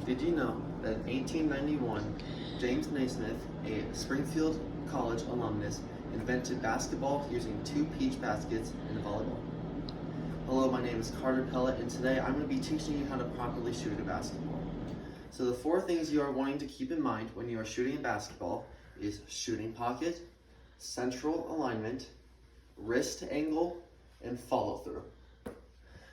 Did you know that in 1891, James Naismith, a Springfield College alumnus, invented basketball using two peach baskets and a volleyball? Hello, my name is Carter Pellet, and today I'm going to be teaching you how to properly shoot a basketball. So the four things you are wanting to keep in mind when you are shooting a basketball is shooting pocket, central alignment, wrist angle, and follow through.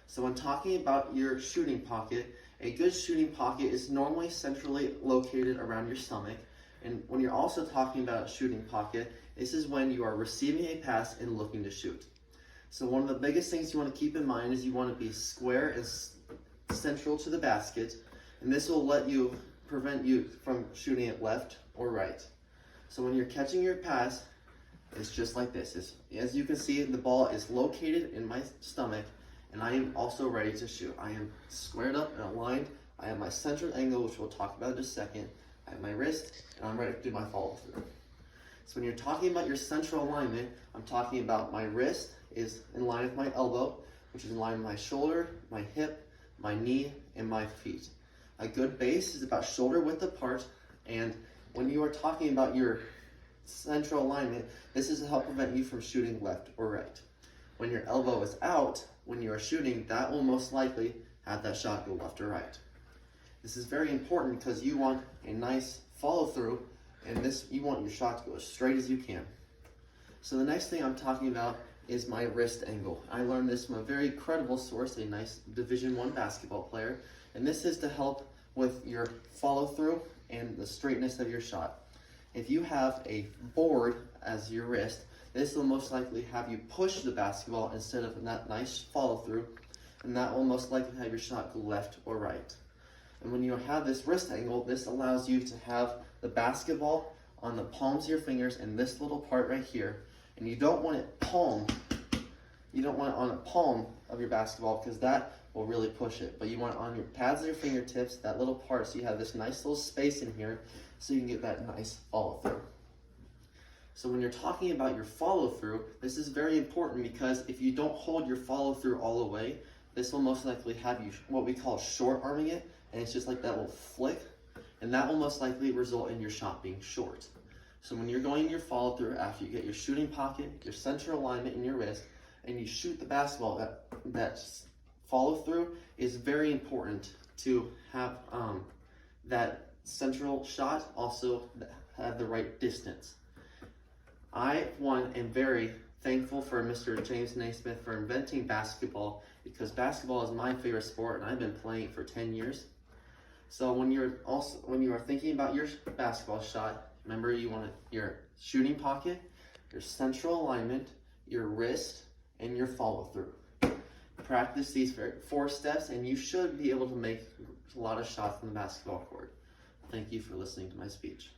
So when talking about your shooting pocket, a good shooting pocket is normally centrally located around your stomach. And when you're also talking about a shooting pocket, this is when you are receiving a pass and looking to shoot. So one of the biggest things you want to keep in mind is you want to be square and central to the basket, and this will prevent you from shooting it left or right. So when you're catching your pass, it's just like this. As you can see, the ball is located in my stomach, and I am also ready to shoot. I am squared up and aligned. I have my central angle, which we'll talk about in just a second. I have my wrist, and I'm ready to do my follow through. So when you're talking about your central alignment, I'm talking about my wrist is in line with my elbow, which is in line with my shoulder, my hip, my knee, and my feet. A good base is about shoulder width apart, and when you are talking about your central alignment, this is to help prevent you from shooting left or right. When your elbow is out, when you are shooting, that will most likely have that shot go left or right. This is very important because you want a nice follow through, and you want your shot to go as straight as you can. So the next thing I'm talking about is my wrist angle. I learned this from a very credible source, a nice Division I basketball player, and this is to help with your follow through and the straightness of your shot. If you have a board as your wrist, this will most likely have you push the basketball instead of that nice follow through, and that will most likely have your shot go left or right. And when you have this wrist angle, this allows you to have the basketball on the palms of your fingers and this little part right here. And you don't want it on a palm of your basketball because that will really push it. But you want it on your pads of your fingertips, that little part, so you have this nice little space in here so you can get that nice follow through. So when you're talking about your follow through, this is very important because if you don't hold your follow through all the way, this will most likely have you what we call short arming it, and it's just like that little flick, and that will most likely result in your shot being short. So when you're going your follow through after you get your shooting pocket, your central alignment in your wrist, and you shoot the basketball, that follow through is very important to have that central shot also have the right distance. I, am very thankful for Mr. James Naismith for inventing basketball because basketball is my favorite sport and I've been playing it for 10 years. So when you are thinking about your basketball shot, remember you want your shooting pocket, your central alignment, your wrist, and your follow through. Practice these 4 steps and you should be able to make a lot of shots in the basketball court. Thank you for listening to my speech.